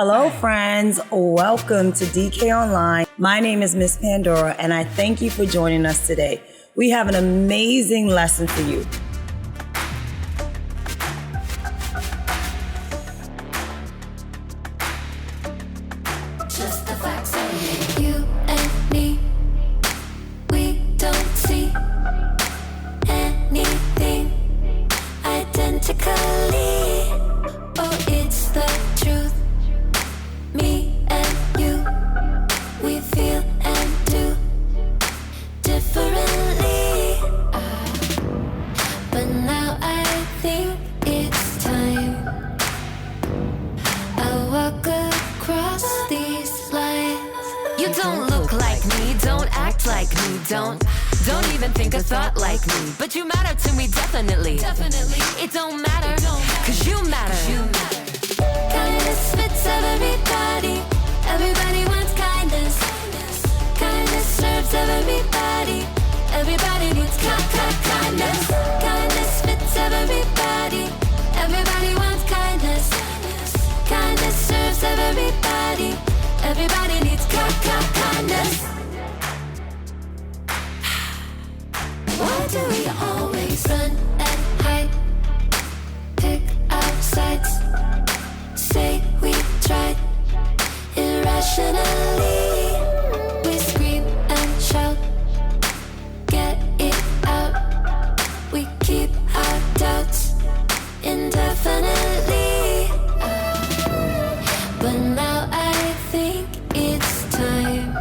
Hello, friends. Welcome to DK Online. My name is Miss Pandora, and I thank you for joining us today. We have an amazing lesson for you. Just the facts of you and me. We don't see anything identically. Oh, it's the truth. Me and you, we feel and do differently. But now I think it's time I walk across these lines. You don't look like me, don't act like me, don't even think a thought like me. But you matter to me, definitely. It don't matter, cause you matter. Kindness fits everybody. Everybody wants kindness. Kindness serves everybody. Everybody needs kindness. Kindness fits everybody. Everybody wants kindness. Kindness serves everybody. Everybody needs kindness. Why do we always run and hide? Pick our sides. Say we tried irrationally. We scream and shout. Get it out. We keep our doubts indefinitely. But now I think it's time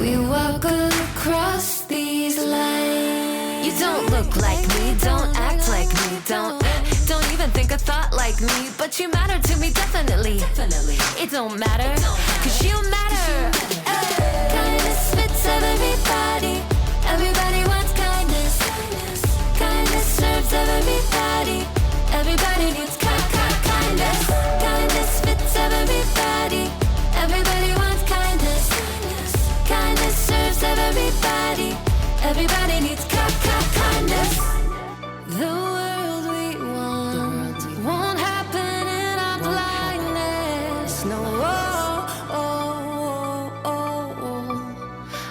we walk across these lines. You don't look like me, don't act like me, don't even think a thought like me. But you matter to me, definitely. It don't matter, cause you matter. Kindness fits everybody. Everybody wants kindness. Kindness serves everybody. Everybody needs kindness. Kindness fits everybody. Everybody wants kindness. Kindness serves everybody. Everybody needs kindness. The world we want won't happen in our blindness. No,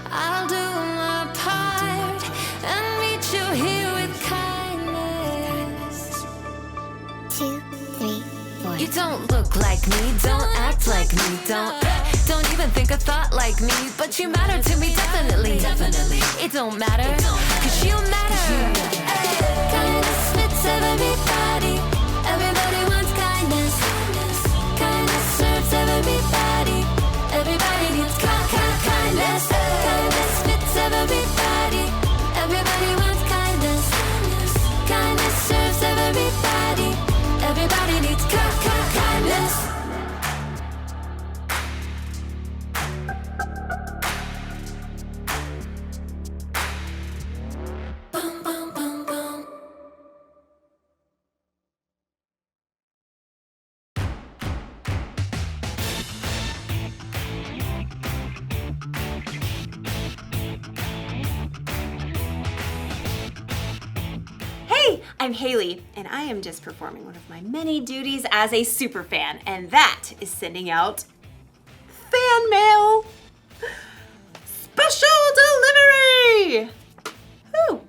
I'll do my part and meet you here with kindness. 2, 3, 4. You don't look like me, don't act like me, don't even think a thought like me. But you matter to me, definitely. It don't matter, cause you matter. Kindness fits everybody. Everybody wants kindness. Kindness serves everybody. Everybody needs kindness. Kindness fits everybody. Everybody wants kindness. Kindness serves everybody. Everybody needs kindness. Boom, boom, boom, boom. Hey, I'm Haley, and I am just performing one of my many duties as a superfan, and that is sending out fan mail. Special delivery! Ooh,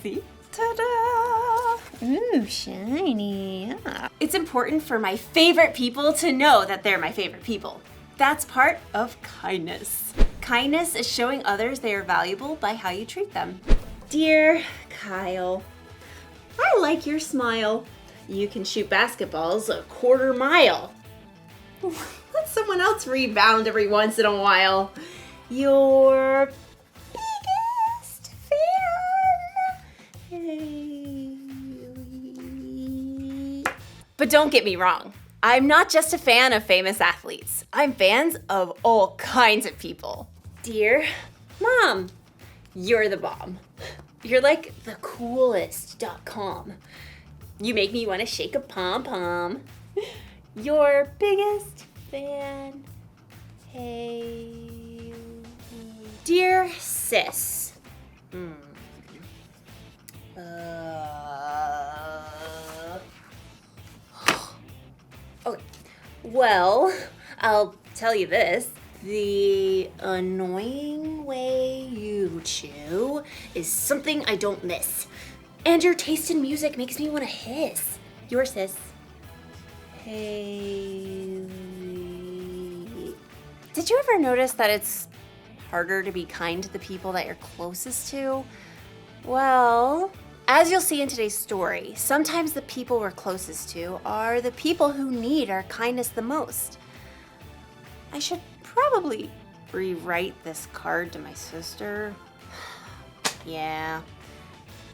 see? Ta-da! Ooh, shiny. Yeah. It's important for my favorite people to know that they're my favorite people. That's part of kindness. Kindness is showing others they are valuable by how you treat them. Dear Kyle, I like your smile. You can shoot basketballs a quarter mile. Let someone else rebound every once in a while. Your biggest fan, Haley. But don't get me wrong. I'm not just a fan of famous athletes. I'm fans of all kinds of people. Dear Mom, you're the bomb. You're like the coolest.com. You make me want to shake a pom-pom. Your biggest fan, Haley. Dear sis. Okay. Well, I'll tell you this. The annoying way you chew is something I don't miss. And your taste in music makes me want to hiss. Your sis. Hey. Did you ever notice that it's harder to be kind to the people that you're closest to? Well, as you'll see in today's story, sometimes the people we're closest to are the people who need our kindness the most. I should probably rewrite this card to my sister. Yeah.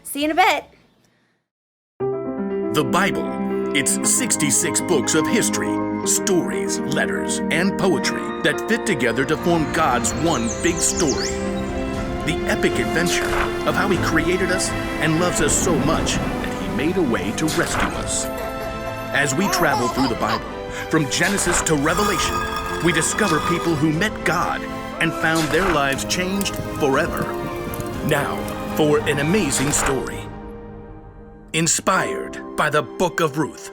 See you in a bit. The Bible. It's 66 books of history, stories, letters, and poetry that fit together to form God's one big story. The epic adventure of how He created us and loves us so much that He made a way to rescue us. As we travel through the Bible, from Genesis to Revelation, we discover people who met God and found their lives changed forever. Now, for an amazing story. Inspired by the Book of Ruth.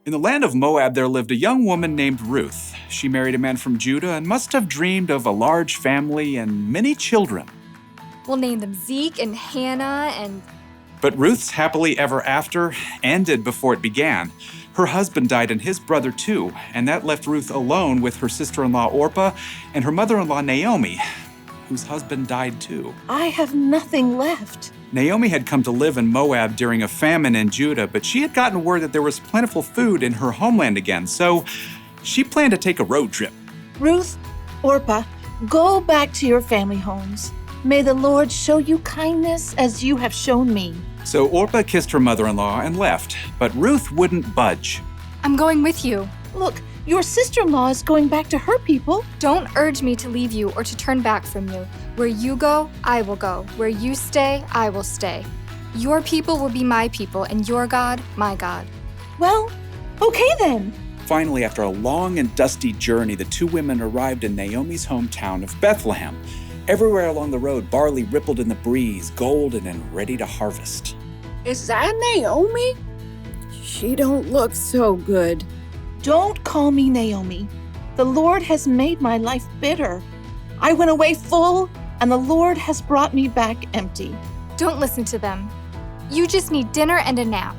In the land of Moab, there lived a young woman named Ruth. She married a man from Judah and must have dreamed of a large family and many children. We'll name them Zeke and Hannah and... But Ruth's happily ever after ended before it began. Her husband died and his brother too, and that left Ruth alone with her sister-in-law Orpah and her mother-in-law Naomi, whose husband died too. I have nothing left. Naomi had come to live in Moab during a famine in Judah, but she had gotten word that there was plentiful food in her homeland again, so she planned to take a road trip. Ruth, Orpah, go back to your family homes. May the Lord show you kindness as you have shown me. So Orpah kissed her mother-in-law and left, but Ruth wouldn't budge. I'm going with you. Look, your sister-in-law is going back to her people. Don't urge me to leave you or to turn back from you. Where you go, I will go. Where you stay, I will stay. Your people will be my people, and your God, my God. Well, okay then. Finally, after a long and dusty journey, the two women arrived in Naomi's hometown of Bethlehem. Everywhere along the road, barley rippled in the breeze, golden and ready to harvest. Is that Naomi? She don't look so good. Don't call me Naomi. The Lord has made my life bitter. I went away full, and the Lord has brought me back empty. Don't listen to them. You just need dinner and a nap.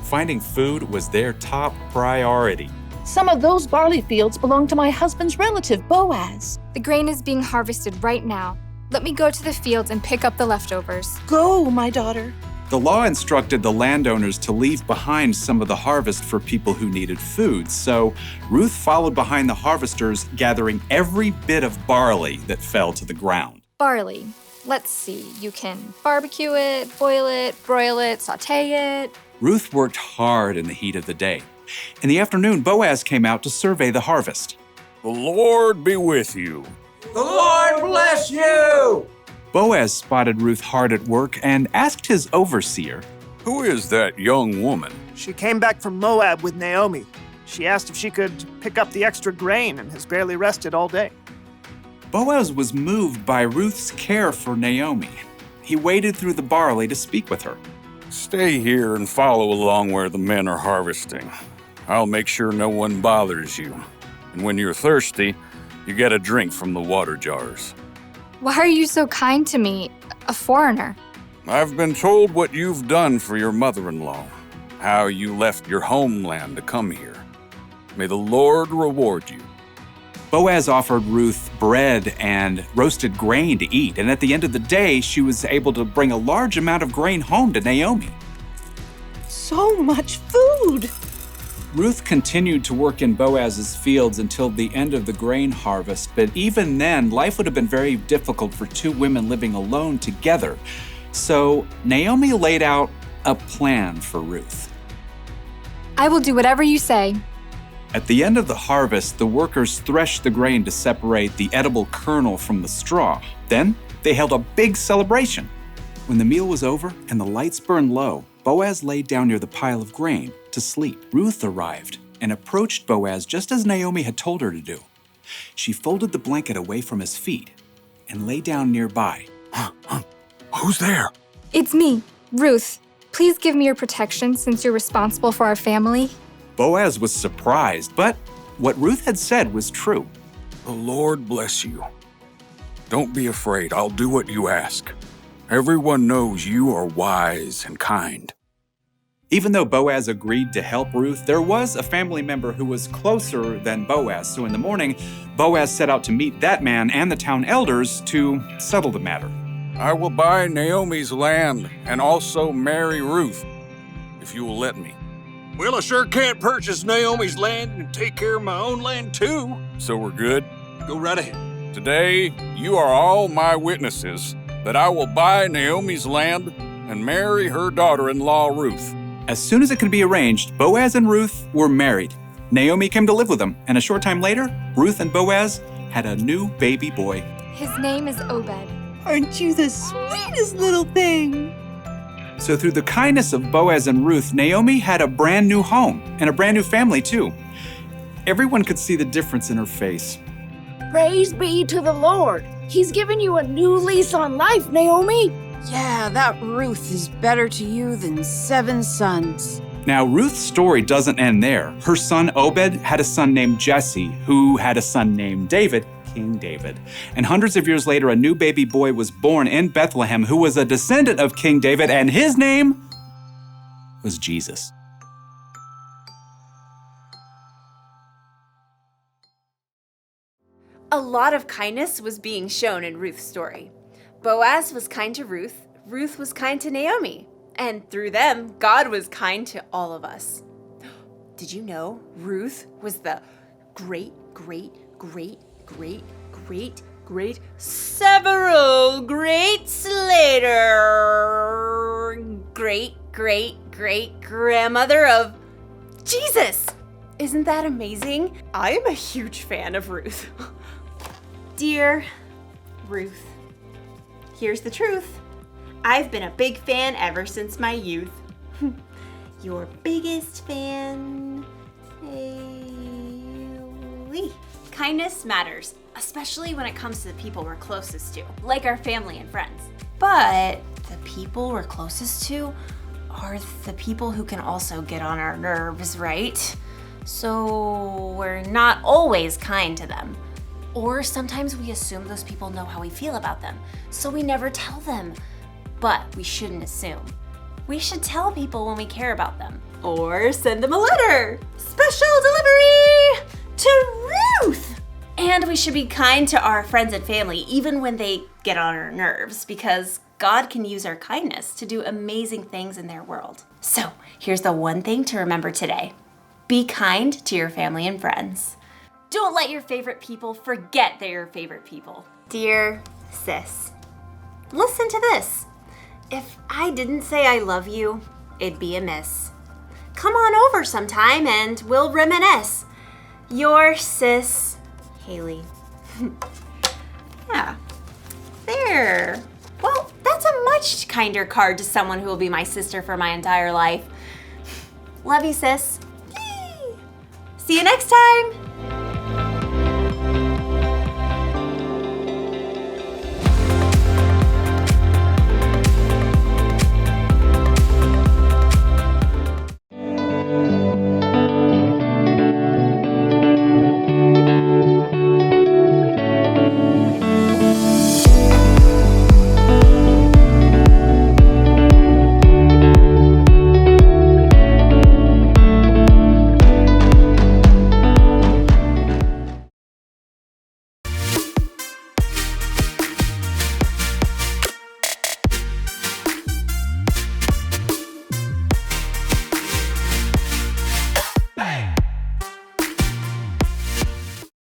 Finding food was their top priority. Some of those barley fields belong to my husband's relative, Boaz. The grain is being harvested right now. Let me go to the fields and pick up the leftovers. Go, my daughter. The law instructed the landowners to leave behind some of the harvest for people who needed food, so Ruth followed behind the harvesters, gathering every bit of barley that fell to the ground. Barley. Let's see. You can barbecue it, boil it, broil it, sauté it. Ruth worked hard in the heat of the day. In the afternoon, Boaz came out to survey the harvest. The Lord be with you. The Lord bless you! Boaz spotted Ruth hard at work and asked his overseer, Who is that young woman? She came back from Moab with Naomi. She asked if she could pick up the extra grain and has barely rested all day. Boaz was moved by Ruth's care for Naomi. He waded through the barley to speak with her. Stay here and follow along where the men are harvesting. I'll make sure no one bothers you. And when you're thirsty, you get a drink from the water jars. Why are you so kind to me, a foreigner? I've been told what you've done for your mother-in-law, how you left your homeland to come here. May the Lord reward you. Boaz offered Ruth bread and roasted grain to eat, and at the end of the day, she was able to bring a large amount of grain home to Naomi. So much food! Ruth continued to work in Boaz's fields until the end of the grain harvest, but even then, life would have been very difficult for two women living alone together. So Naomi laid out a plan for Ruth. I will do whatever you say. At the end of the harvest, the workers threshed the grain to separate the edible kernel from the straw. Then they held a big celebration. When the meal was over and the lights burned low, Boaz laid down near the pile of grain to sleep. Ruth arrived and approached Boaz just as Naomi had told her to do. She folded the blanket away from his feet and lay down nearby. Who's there? It's me, Ruth. Please give me your protection since you're responsible for our family. Boaz was surprised, but what Ruth had said was true. The Lord bless you. Don't be afraid. I'll do what you ask. Everyone knows you are wise and kind. Even though Boaz agreed to help Ruth, there was a family member who was closer than Boaz. So in the morning, Boaz set out to meet that man and the town elders to settle the matter. I will buy Naomi's land and also marry Ruth, if you will let me. Well, I sure can't purchase Naomi's land and take care of my own land too. So we're good? Go right ahead. Today, you are all my witnesses that I will buy Naomi's land and marry her daughter-in-law, Ruth. As soon as it could be arranged, Boaz and Ruth were married. Naomi came to live with them, and a short time later, Ruth and Boaz had a new baby boy. His name is Obed. Aren't you the sweetest little thing? So through the kindness of Boaz and Ruth, Naomi had a brand new home and a brand new family too. Everyone could see the difference in her face. Praise be to the Lord. He's given you a new lease on life, Naomi. Yeah, that Ruth is better to you than 7 sons. Now, Ruth's story doesn't end there. Her son Obed had a son named Jesse, who had a son named David, King David. And hundreds of years later, a new baby boy was born in Bethlehem who was a descendant of King David, and his name was Jesus. A lot of kindness was being shown in Ruth's story. Boaz was kind to Ruth, Ruth was kind to Naomi, and through them, God was kind to all of us. Did you know Ruth was the several greats later great grandmother of Jesus? Isn't that amazing? I am a huge fan of Ruth. Dear Ruth, here's the truth. I've been a big fan ever since my youth. Your biggest fan, Haley. Kindness matters, especially when it comes to the people we're closest to, like our family and friends. But the people we're closest to are the people who can also get on our nerves, right? So we're not always kind to them. Or sometimes we assume those people know how we feel about them, so we never tell them. But we shouldn't assume. We should tell people when we care about them. Or send them a letter. Special delivery to Ruth! And we should be kind to our friends and family, even when they get on our nerves, because God can use our kindness to do amazing things in their world. So here's the one thing to remember today. Be kind to your family and friends. Don't let your favorite people forget they're your favorite people. Dear sis, listen to this. If I didn't say I love you, it'd be amiss. Come on over sometime and we'll reminisce. Your sis, Haley. Yeah, there. Well, that's a much kinder card to someone who will be my sister for my entire life. Love you, sis. Yay. See you next time.